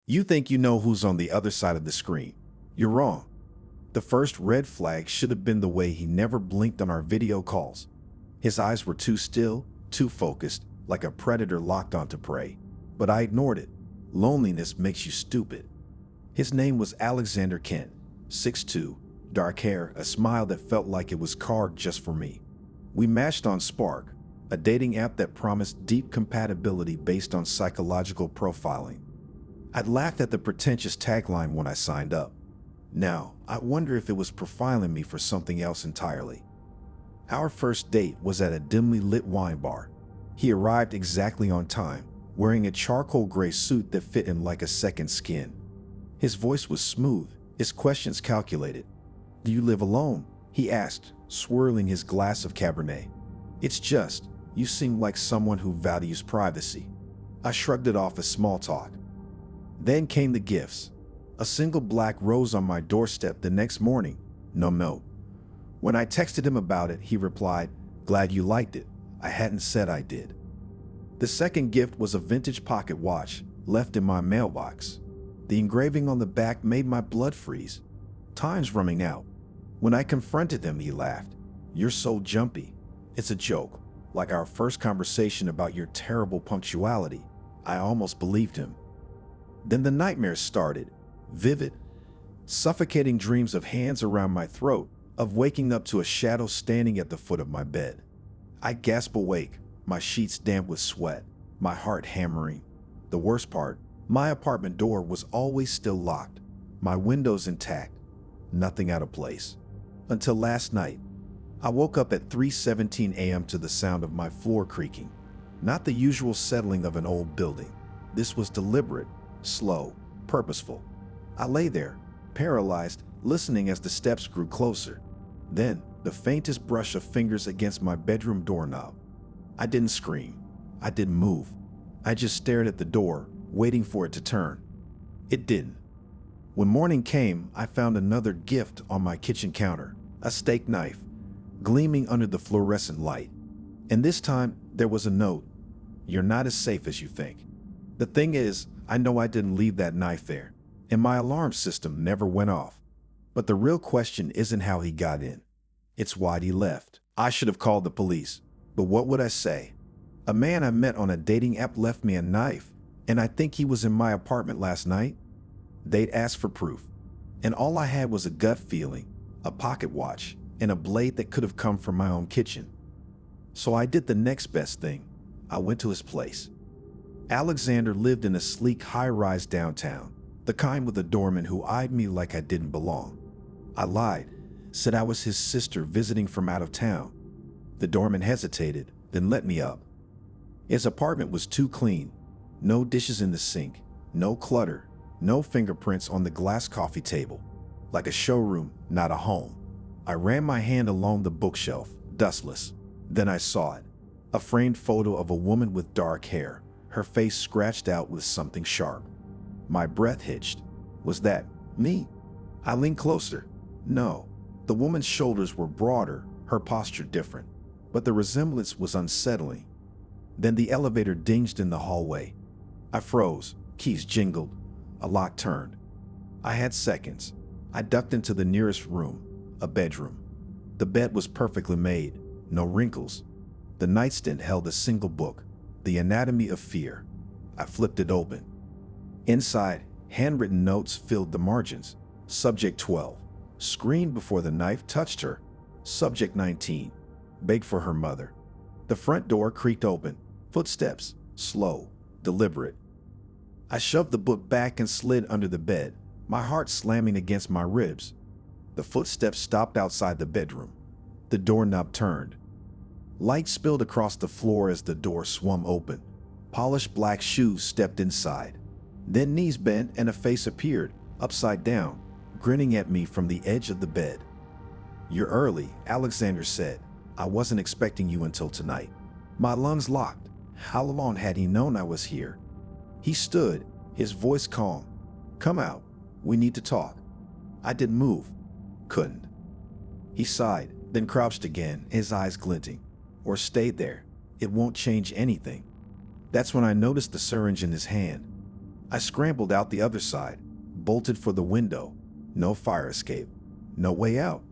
You think you know who's on the other side of the screen. You're wrong. The first red flag should have been the way he never blinked on our video calls. His eyes were too still, too focused, like a predator locked onto prey. But I ignored it. Loneliness makes you stupid. His name was Alexander Kent, 6'2", dark hair, a smile that felt like it was carved just for me. We matched on Spark, a dating app that promised deep compatibility based on psychological profiling. I'd laughed at the pretentious tagline when I signed up. Now, I wonder if it was profiling me for something else entirely. Our first date was at a dimly lit wine bar. He arrived exactly on time, wearing a charcoal gray suit that fit him like a second skin. His voice was smooth, his questions calculated. "Do you live alone?" he asked, swirling his glass of Cabernet. "It's just, you seem like someone who values privacy." I shrugged it off as small talk. Then came the gifts. A single black rose on my doorstep the next morning. No note. When I texted him about it, he replied, "Glad you liked it. I hadn't said I did." The second gift was a vintage pocket watch left in my mailbox. The engraving on the back made my blood freeze. "Time's running out." When I confronted him, he laughed. "You're so jumpy." It's a joke, like our first conversation about your terrible punctuality. I almost believed him. Then the nightmares started. Vivid, suffocating dreams of hands around my throat, of waking up to a shadow standing at the foot of my bed. I gasp awake, my sheets damp with sweat, my heart hammering. The worst part, my apartment door was always still locked, my windows intact, nothing out of place. Until last night. I woke up at 3:17 a.m. to the sound of my floor creaking. Not the usual settling of an old building. This was deliberate, slow, purposeful. I lay there, paralyzed, listening as the steps grew closer. Then, the faintest brush of fingers against my bedroom doorknob. I didn't scream. I didn't move. I just stared at the door, waiting for it to turn. It didn't. When morning came, I found another gift on my kitchen counter, a steak knife, gleaming under the fluorescent light. And this time, there was a note. "You're not as safe as you think." The thing is, I know I didn't leave that knife there, and my alarm system never went off. But the real question isn't how he got in. It's why he left. I should have called the police, but what would I say? A man I met on a dating app left me a knife, and I think he was in my apartment last night? They'd ask for proof, and all I had was a gut feeling, a pocket watch, and a blade that could have come from my own kitchen. So I did the next best thing. I went to his place. Alexander lived in a sleek high-rise downtown, the kind with a doorman who eyed me like I didn't belong. I lied, said I was his sister visiting from out of town. The doorman hesitated, then let me up. His apartment was too clean. No dishes in the sink, no clutter, no fingerprints on the glass coffee table. Like a showroom, not a home. I ran my hand along the bookshelf, dustless. Then I saw it. A framed photo of a woman with dark hair, her face scratched out with something sharp. My breath hitched. Was that me? I leaned closer. No. The woman's shoulders were broader, her posture different. But the resemblance was unsettling. Then the elevator dinged in the hallway. I froze. Keys jingled. A lock turned. I had seconds. I ducked into the nearest room, a bedroom. The bed was perfectly made, no wrinkles. The nightstand held a single book, The Anatomy of Fear. I flipped it open. Inside, handwritten notes filled the margins. Subject 12. Screamed before the knife touched her. Subject 19. Begged for her mother. The front door creaked open. Footsteps, slow, deliberate. I shoved the book back and slid under the bed, my heart slamming against my ribs. The footsteps stopped outside the bedroom. The doorknob turned. Light spilled across the floor as the door swung open. Polished black shoes stepped inside. Then knees bent and a face appeared, upside down, grinning at me from the edge of the bed. "You're early," Alexander said. "I wasn't expecting you until tonight." My lungs locked. How long had he known I was here? He stood, his voice calm. "Come out. We need to talk." I didn't move. Couldn't. He sighed, then crouched again, his eyes glinting. "Or stayed there. It won't change anything." That's when I noticed the syringe in his hand. I scrambled out the other side, bolted for the window. No fire escape. No way out.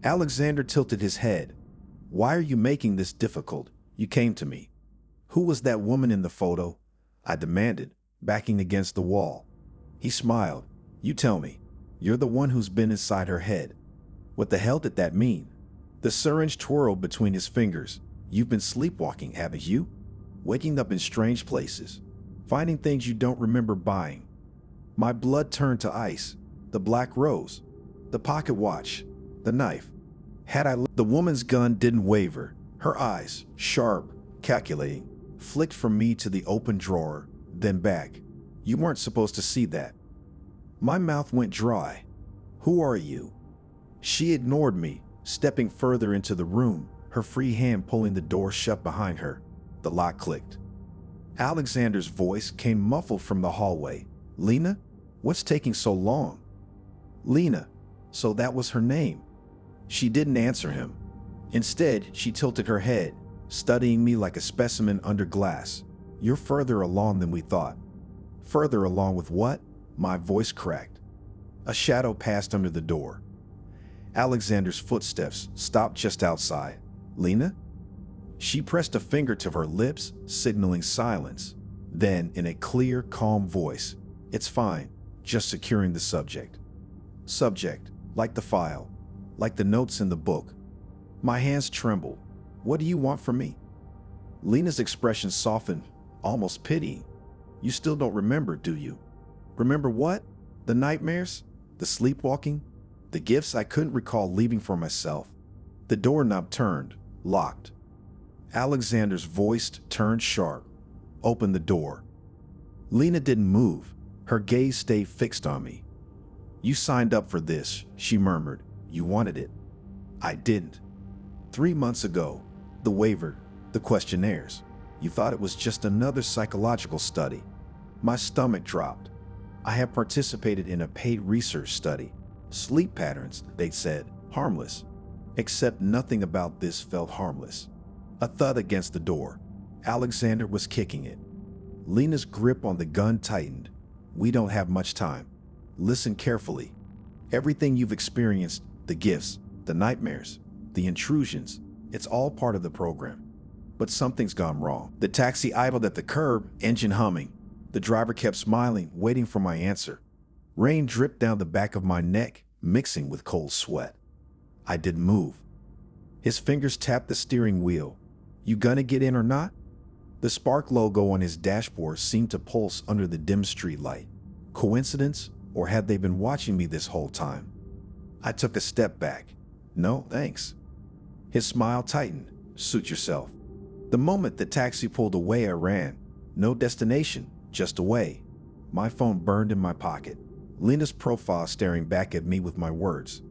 Alexander tilted his head. Why are you making this difficult? You came to me. Who was that woman in the photo? I demanded, backing against the wall. He smiled. You tell me. You're the one who's been inside her head. What the hell did that mean? The syringe twirled between his fingers. You've been sleepwalking, haven't you? Waking up in strange places. Finding things you don't remember buying. My blood turned to ice. The black rose. The pocket watch. The knife. The woman's gun didn't waver. Her eyes, sharp, calculating, flicked from me to the open drawer, then back. You weren't supposed to see that. My mouth went dry. Who are you? She ignored me, stepping further into the room, her free hand pulling the door shut behind her. The lock clicked. Alexander's voice came muffled from the hallway. Lena? What's taking so long? Lena. So that was her name. She didn't answer him. Instead, she tilted her head, studying me like a specimen under glass. You're further along than we thought. Further along with what? My voice cracked. A shadow passed under the door. Alexander's footsteps stopped just outside. Lena? She pressed a finger to her lips, signaling silence. Then, in a clear, calm voice, it's fine, just securing the subject. Subject, like the file, like the notes in the book. My hands trembled. What do you want from me? Lena's expression softened, almost pitying. You still don't remember, do you? Remember what? The nightmares? The sleepwalking? The gifts I couldn't recall leaving for myself? The doorknob turned, locked. Alexander's voice turned sharp. Open the door. Lena didn't move. Her gaze stayed fixed on me. You signed up for this, she murmured. You wanted it. I didn't. 3 months ago, the waiver, the questionnaires. You thought it was just another psychological study. My stomach dropped. I had participated in a paid research study. Sleep patterns, they said, harmless. Except nothing about this felt harmless. A thud against the door. Alexander was kicking it. Lena's grip on the gun tightened. We don't have much time. Listen carefully. Everything you've experienced, the gifts, the nightmares, the intrusions, it's all part of the program. But something's gone wrong. The taxi idled at the curb, engine humming. The driver kept smiling, waiting for my answer. Rain dripped down the back of my neck, mixing with cold sweat. I didn't move. His fingers tapped the steering wheel. You gonna get in or not? The Spark logo on his dashboard seemed to pulse under the dim streetlight. Coincidence, or had they been watching me this whole time? I took a step back. No, thanks. His smile tightened. Suit yourself. The moment the taxi pulled away, I ran. No destination, just away. My phone burned in my pocket. Lena's profile staring back at me with my words.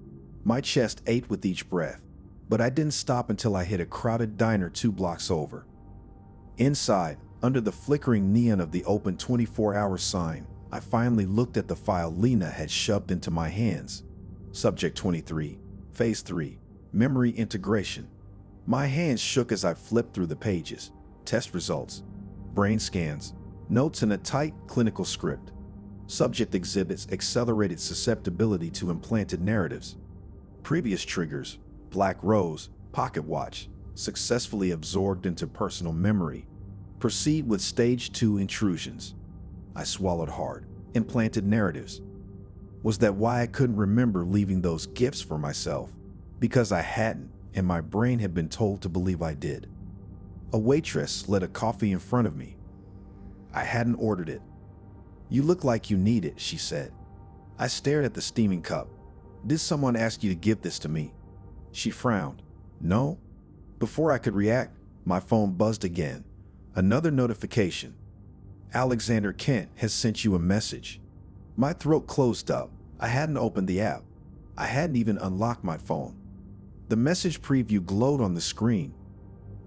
My chest ached with each breath, but I didn't stop until I hit a crowded diner 2 blocks over. Inside, under the flickering neon of the open 24-hour sign, I finally looked at the file Lena had shoved into my hands. Subject 23, Phase 3, Memory Integration. My hands shook as I flipped through the pages. Test results, brain scans, notes in a tight clinical script. Subject exhibits accelerated susceptibility to implanted narratives. Previous triggers, black rose, pocket watch, successfully absorbed into personal memory. Proceed with stage 2 intrusions. I swallowed hard. Implanted narratives. Was that why I couldn't remember leaving those gifts for myself? Because I hadn't, and my brain had been told to believe I did. A waitress slid a coffee in front of me. I hadn't ordered it. You look like you need it, she said. I stared at the steaming cup. Did someone ask you to give this to me? She frowned. No. Before I could react, my phone buzzed again. Another notification. Alexander Kent has sent you a message. My throat closed up. I hadn't opened the app. I hadn't even unlocked my phone. The message preview glowed on the screen.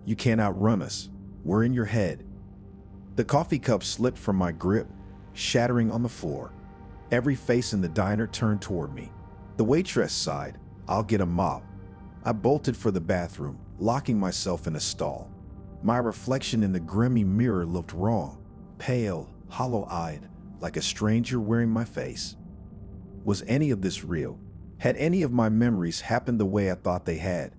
You can't outrun us. We're in your head. The coffee cup slipped from my grip, shattering on the floor. Every face in the diner turned toward me. The waitress sighed. I'll get a mop. I bolted for the bathroom, locking myself in a stall. My reflection in the grimy mirror looked wrong. Pale, hollow-eyed, like a stranger wearing my face. Was any of this real? Had any of my memories happened the way I thought they had?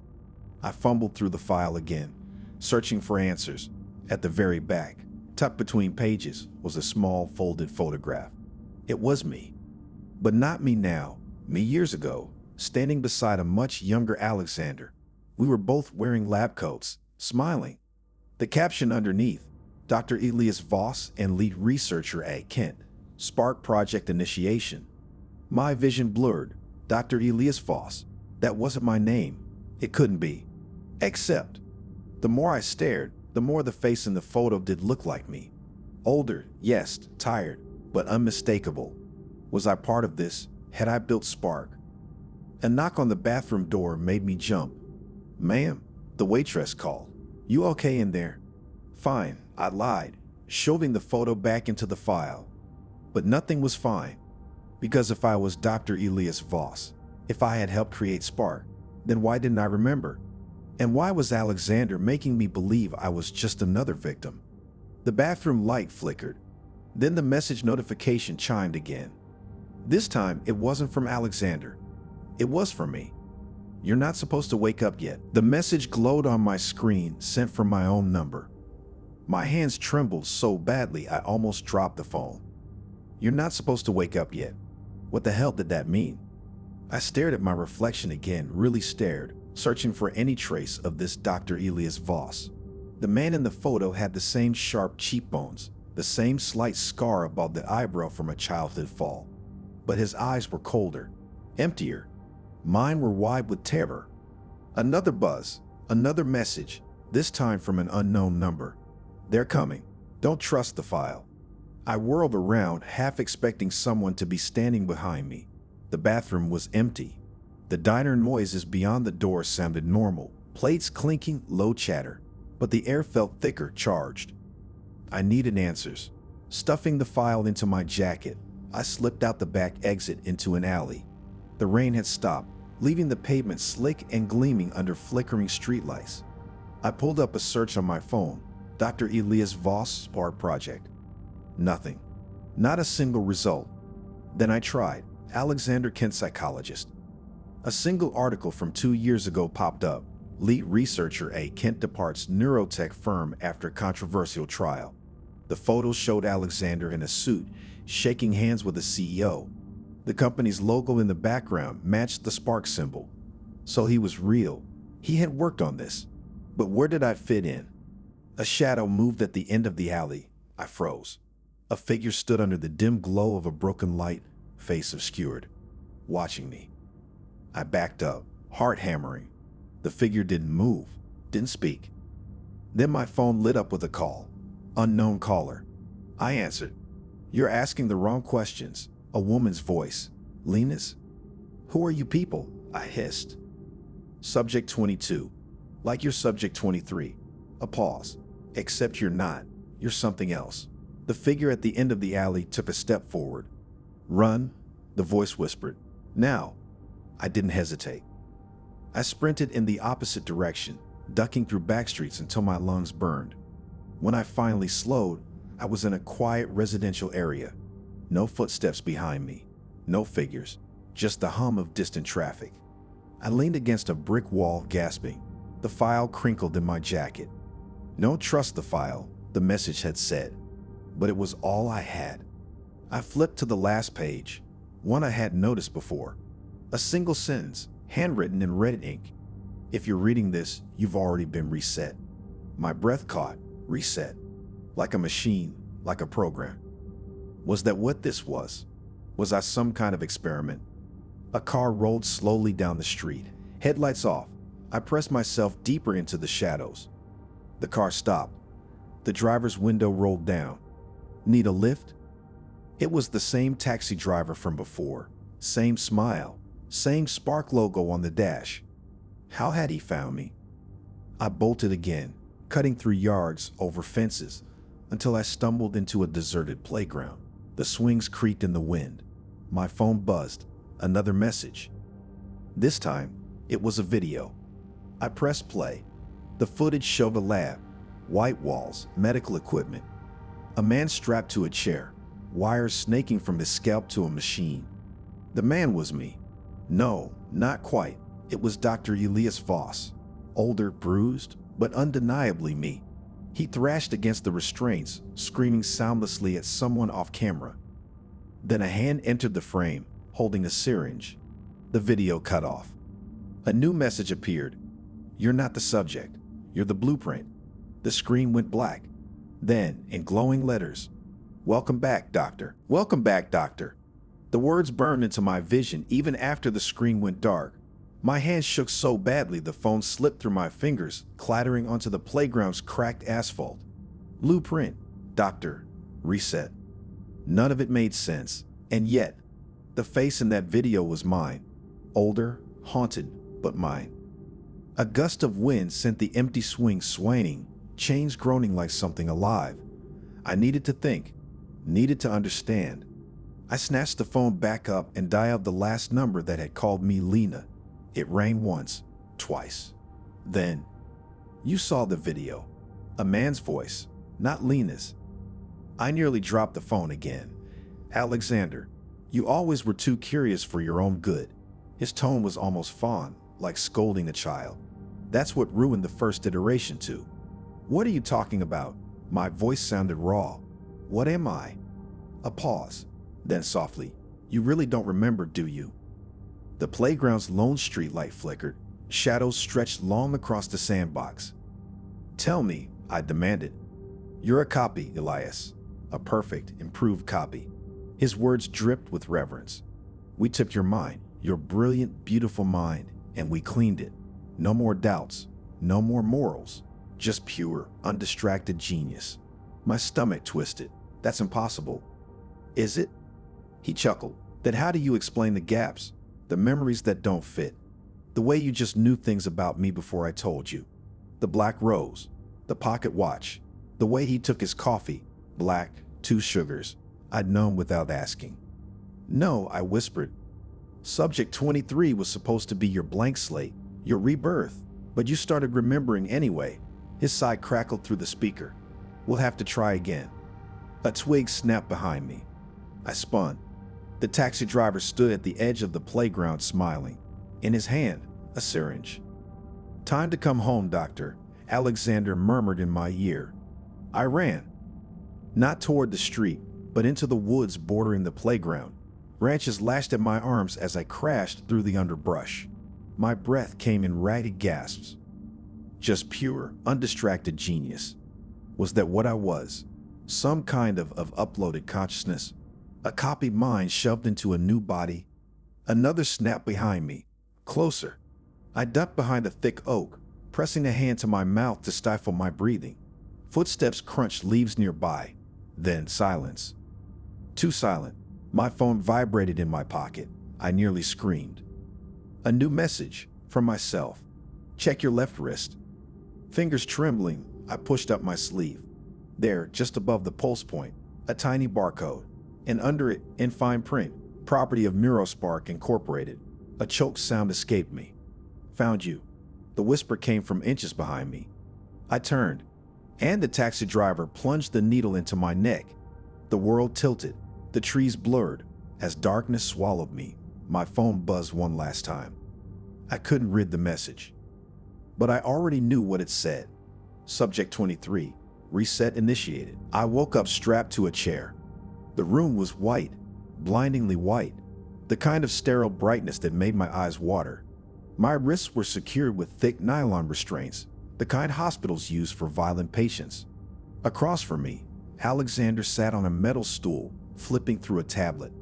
I fumbled through the file again, searching for answers. At the very back, tucked between pages, was a small folded photograph. It was me. But not me now, me years ago, standing beside a much younger Alexander. We were both wearing lab coats, smiling. The caption underneath, Dr. Elias Voss and lead researcher at Kent, Spark Project Initiation. My vision blurred. Dr. Elias Voss. That wasn't my name. It couldn't be. Except, the more I stared, the more the face in the photo did look like me. Older, yes, tired, but unmistakable. Was I part of this? Had I built Spark? A knock on the bathroom door made me jump. "Ma'am," the waitress called. "You okay in there?" "Fine," I lied, shoving the photo back into the file. But nothing was fine. Because if I was Dr. Elias Voss, if I had helped create Spark, then why didn't I remember? And why was Alexander making me believe I was just another victim? The bathroom light flickered. Then the message notification chimed again. This time, it wasn't from Alexander. It was from me. "You're not supposed to wake up yet." The message glowed on my screen, sent from my own number. My hands trembled so badly I almost dropped the phone. "You're not supposed to wake up yet." What the hell did that mean? I stared at my reflection again, really stared, searching for any trace of this Dr. Elias Voss. The man in the photo had the same sharp cheekbones, the same slight scar above the eyebrow from a childhood fall. But his eyes were colder, emptier. Mine were wide with terror. Another buzz, another message, this time from an unknown number. "They're coming. Don't trust the file." I whirled around, half expecting someone to be standing behind me. The bathroom was empty. The diner noises beyond the door sounded normal, plates clinking, low chatter. But the air felt thicker, charged. I needed answers. Stuffing the file into my jacket, I slipped out the back exit into an alley. The rain had stopped, leaving the pavement slick and gleaming under flickering streetlights. I pulled up a search on my phone, Dr. Elias Voss Spark Project. Nothing. Not a single result. Then I tried, Alexander Kent psychologist. A single article from 2 years ago popped up. Lead researcher at Kent departs neurotech firm after controversial trial. The photos showed Alexander in a suit, shaking hands with the CEO. The company's logo in the background matched the spark symbol. So he was real. He had worked on this. But where did I fit in? A shadow moved at the end of the alley. I froze. A figure stood under the dim glow of a broken light, face obscured, watching me. I backed up, heart hammering. The figure didn't move, didn't speak. Then my phone lit up with a call. Unknown caller. I answered. "You're asking the wrong questions." A woman's voice. "Linus? Who are you people?" I hissed. Subject 22. "Like you're subject 23. A pause. "Except you're not. You're something else." The figure at the end of the alley took a step forward. "Run," the voice whispered. "Now." I didn't hesitate. I sprinted in the opposite direction, ducking through backstreets until my lungs burned. When I finally slowed, I was in a quiet residential area. No footsteps behind me, no figures, just the hum of distant traffic. I leaned against a brick wall, gasping. The file crinkled in my jacket. "Don't trust the file," the message had said. But it was all I had. I flipped to the last page, one I hadn't noticed before. A single sentence, handwritten in red ink. "If you're reading this, you've already been reset." My breath caught. Reset. Like a machine, like a program. Was that what this was? Was I some kind of experiment? A car rolled slowly down the street, headlights off. I pressed myself deeper into the shadows. The car stopped. The driver's window rolled down. "Need a lift?" It was the same taxi driver from before. Same smile. Same Spark logo on the dash. How had he found me? I bolted again, cutting through yards, over fences, until I stumbled into a deserted playground. The swings creaked in the wind. My phone buzzed. Another message. This time, it was a video. I pressed play. The footage showed a lab, white walls, medical equipment. A man strapped to a chair, wires snaking from his scalp to a machine. The man was me. No, not quite. It was Dr. Elias Voss. Older, bruised, but undeniably me. He thrashed against the restraints, screaming soundlessly at someone off camera. Then a hand entered the frame, holding a syringe. The video cut off. A new message appeared. You're not the subject. You're the blueprint. The screen went black. Then, in glowing letters, "Welcome back, Doctor. Welcome back, Doctor." The words burned into my vision even after the screen went dark. My hands shook so badly the phone slipped through my fingers, clattering onto the playground's cracked asphalt. Blueprint, Doctor, reset. None of it made sense, and yet, the face in that video was mine. Older, haunted, but mine. A gust of wind sent the empty swing swaying, chains groaning like something alive. I needed to think, needed to understand. I snatched the phone back up and dialed the last number that had called me Lena. It rang once, twice. Then, you saw the video. A man's voice, not Lena's. I nearly dropped the phone again. "Alexander, you always were too curious for your own good." His tone was almost fond, like scolding a child. That's what ruined the first iteration too. "What are you talking about?" My voice sounded raw. "What am I?" A pause. Then softly, "You really don't remember, do you?" The playground's lone streetlight flickered. Shadows stretched long across the sandbox. "Tell me," I demanded. "You're a copy, Elias. A perfect, improved copy." His words dripped with reverence. "We took your mind, your brilliant, beautiful mind, and we cleaned it. No more doubts, no more morals, just pure, undistracted genius." My stomach twisted. "That's impossible." "Is it?" He chuckled. "Then how do you explain the gaps, the memories that don't fit? The way you just knew things about me before I told you. The black rose, the pocket watch, the way he took his coffee, black, 2 sugars. I'd known without asking." "No," I whispered. "Subject 23 was supposed to be your blank slate, your rebirth, but you started remembering anyway." His sigh crackled through the speaker. "We'll have to try again." A twig snapped behind me. I spun. The taxi driver stood at the edge of the playground smiling. In his hand, a syringe. "Time to come home, Doctor," Alexander murmured in my ear. I ran. Not toward the street, but into the woods bordering the playground. Branches lashed at my arms as I crashed through the underbrush. My breath came in ragged gasps. Just pure, undistracted genius. Was that what I was? Some kind of uploaded consciousness? A copied mind shoved into a new body? Another snap behind me. Closer. I ducked behind a thick oak, pressing a hand to my mouth to stifle my breathing. Footsteps crunched leaves nearby. Then silence. Too silent. My phone vibrated in my pocket. I nearly screamed. A new message from myself. "Check your left wrist." Fingers trembling, I pushed up my sleeve. There, just above the pulse point, a tiny barcode. And under it, in fine print, "Property of Mirospark Incorporated." A choked sound escaped me. "Found you." The whisper came from inches behind me. I turned, and the taxi driver plunged the needle into my neck. The world tilted, the trees blurred. As darkness swallowed me, my phone buzzed one last time. I couldn't read the message, but I already knew what it said. Subject 23, reset initiated. I woke up strapped to a chair. The room was white, blindingly white, the kind of sterile brightness that made my eyes water. My wrists were secured with thick nylon restraints, the kind hospitals use for violent patients. Across from me, Alexander sat on a metal stool, flipping through a tablet.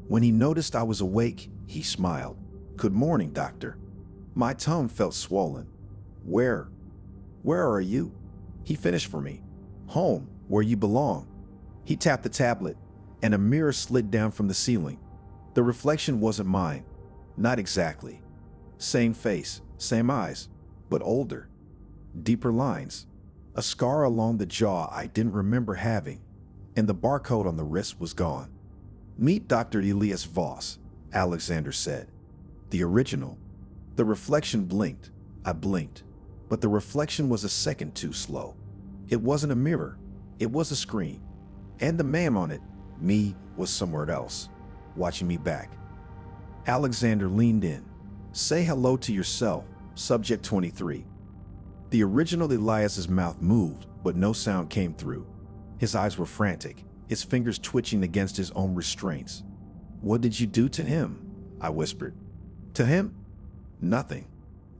When he noticed I was awake, he smiled. "Good morning, Doctor." My tongue felt swollen. Where are you?" He finished for me. "Home, where you belong." He tapped the tablet, and a mirror slid down from the ceiling. The reflection wasn't mine. Not exactly. Same face, same eyes, but older. Deeper lines. A scar along the jaw I didn't remember having, and the barcode on the wrist was gone. "Meet Dr. Elias Voss," Alexander said. "The original." The reflection blinked. I blinked, but the reflection was a second too slow. It wasn't a mirror. It was a screen. And the man on it, Me was somewhere else, watching me back. Alexander leaned in. Say hello to yourself, Subject 23. The original Elias's mouth moved, but no sound came through. His eyes were frantic, his fingers twitching against his own restraints. What did you do to him? I whispered. To him? Nothing.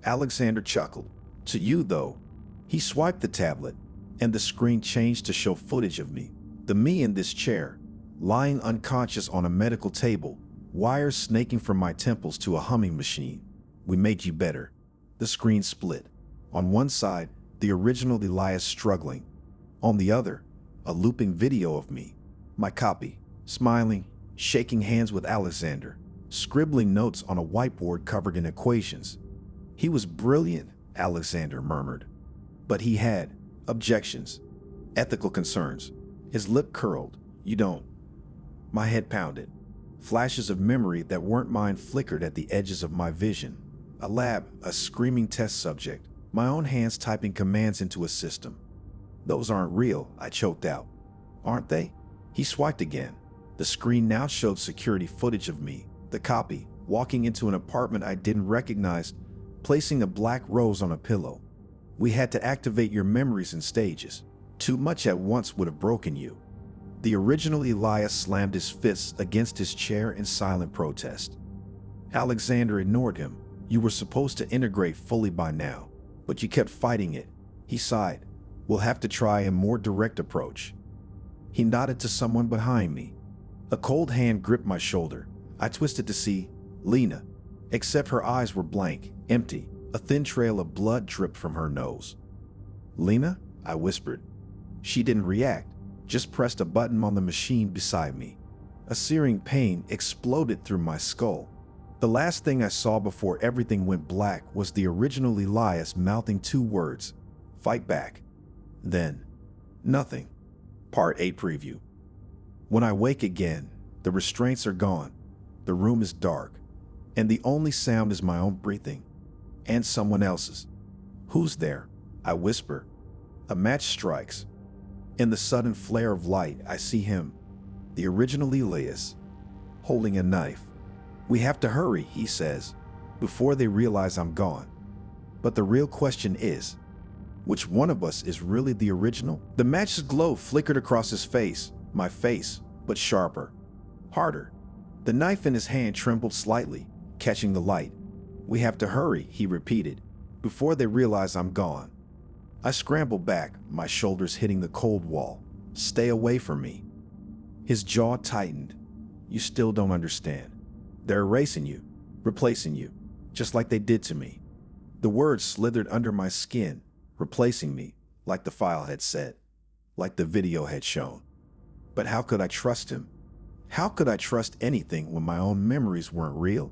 Alexander chuckled. To you, though. He swiped the tablet, and the screen changed to show footage of me. The me in this chair, lying unconscious on a medical table, wires snaking from my temples to a humming machine. We made you better. The screen split. On one side, the original Elias struggling. On the other, a looping video of me, my copy, smiling, shaking hands with Alexander, scribbling notes on a whiteboard covered in equations. He was brilliant, Alexander murmured. But he had objections, ethical concerns. His lip curled. You don't. My head pounded. Flashes of memory that weren't mine flickered at the edges of my vision. A lab, a screaming test subject, my own hands typing commands into a system. Those aren't real, I choked out. Aren't they? He swiped again. The screen now showed security footage of me, the copy, walking into an apartment I didn't recognize, placing a black rose on a pillow. We had to activate your memories in stages. Too much at once would have broken you. The original Elias slammed his fists against his chair in silent protest. Alexander ignored him. You were supposed to integrate fully by now, but you kept fighting it. He sighed. We'll have to try a more direct approach. He nodded to someone behind me. A cold hand gripped my shoulder. I twisted to see Lena, except her eyes were blank, empty. A thin trail of blood dripped from her nose. Lena? I whispered. She didn't react, just pressed a button on the machine beside me. A searing pain exploded through my skull. The last thing I saw before everything went black was the original Elias mouthing two words, fight back. Then, nothing. Part 8 preview. When I wake again, the restraints are gone. The room is dark, and the only sound is my own breathing, and someone else's. Who's there? I whisper. A match strikes. In the sudden flare of light, I see him, the original Elias, holding a knife. We have to hurry, he says, before they realize I'm gone. But the real question is, which one of us is really the original? The match's glow flickered across his face, my face, but sharper, harder. The knife in his hand trembled slightly, catching the light. We have to hurry, he repeated, before they realize I'm gone. I scrambled back, my shoulders hitting the cold wall. Stay away from me. His jaw tightened. You still don't understand. They're erasing you, replacing you, just like they did to me. The words slithered under my skin, replacing me, like the file had said, like the video had shown. But how could I trust him? How could I trust anything when my own memories weren't real?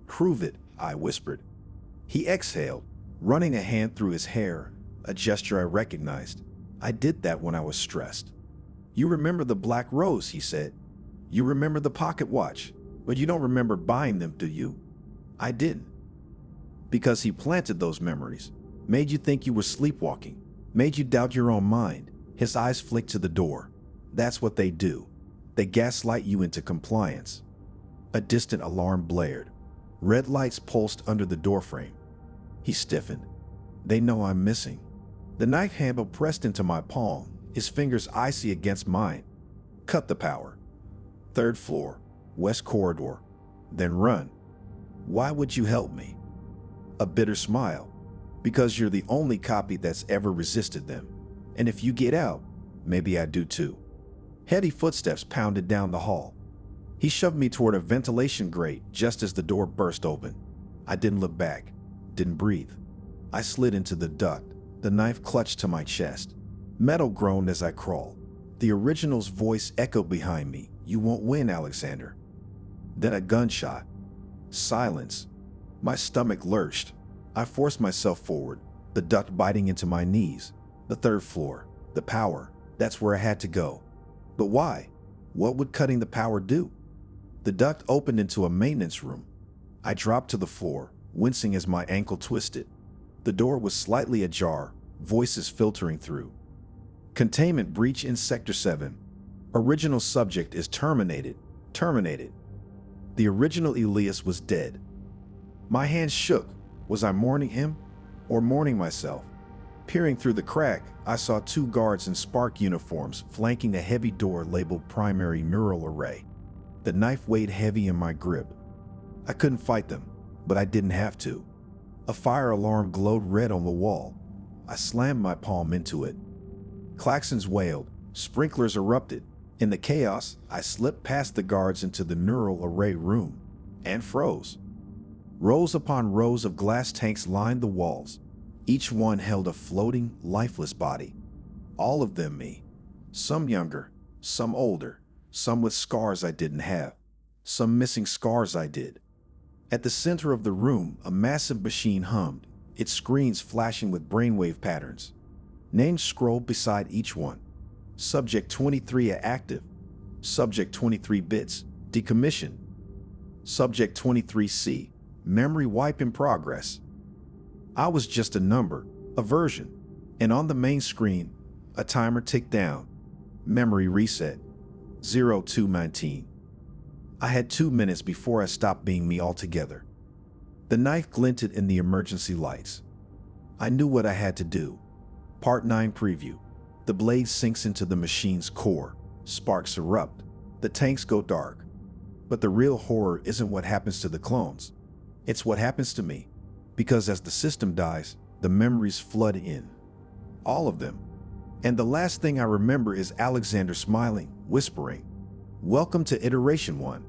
Prove it, I whispered. He exhaled, running a hand through his hair, a gesture I recognized. I did that when I was stressed. You remember the black rose, he said. You remember the pocket watch, but you don't remember buying them, do you? I didn't. Because he planted those memories, made you think you were sleepwalking, made you doubt your own mind. His eyes flicked to the door. That's what they do. They gaslight you into compliance. A distant alarm blared. Red lights pulsed under the doorframe. He stiffened. They know I'm missing. The knife handle pressed into my palm, his fingers icy against mine. Cut the power. 3rd floor, west corridor. Then run. Why would you help me? A bitter smile. Because you're the only copy that's ever resisted them. And if you get out, maybe I do too. Heavy footsteps pounded down the hall. He shoved me toward a ventilation grate just as the door burst open. I didn't look back, didn't breathe. I slid into the duct, the knife clutched to my chest. Metal groaned as I crawled. The original's voice echoed behind me. You won't win, Alexander. Then a gunshot. Silence. My stomach lurched. I forced myself forward, the duct biting into my knees. The 3rd floor. The power. That's where I had to go. But why? What would cutting the power do? The duct opened into a maintenance room. I dropped to the floor, wincing as my ankle twisted. The door was slightly ajar, voices filtering through. Containment breach in Sector 7. Original subject is terminated. Terminated. The original Elias was dead. My hands shook. Was I mourning him or mourning myself? Peering through the crack, I saw two guards in Spark uniforms flanking a heavy door labeled Primary Mural Array. The knife weighed heavy in my grip. I couldn't fight them, but I didn't have to. A fire alarm glowed red on the wall. I slammed my palm into it. Klaxons wailed. Sprinklers erupted. In the chaos, I slipped past the guards into the neural array room and froze. Rows upon rows of glass tanks lined the walls. Each one held a floating, lifeless body. All of them me. Some younger, some older, some with scars I didn't have, some missing scars I did. At the center of the room, a massive machine hummed, its screens flashing with brainwave patterns. Names scrolled beside each one. Subject 23 active. Subject 23 bits, decommissioned. Subject 23C, memory wipe in progress. I was just a number, a version, and on the main screen, a timer ticked down. Memory reset, 0219. I had 2 minutes before I stopped being me altogether. The knife glinted in the emergency lights. I knew what I had to do. Part 9 preview. The blade sinks into the machine's core. Sparks erupt. The tanks go dark. But the real horror isn't what happens to the clones. It's what happens to me. Because as the system dies, the memories flood in. All of them. And the last thing I remember is Alexander smiling, whispering, "Welcome to Iteration 1."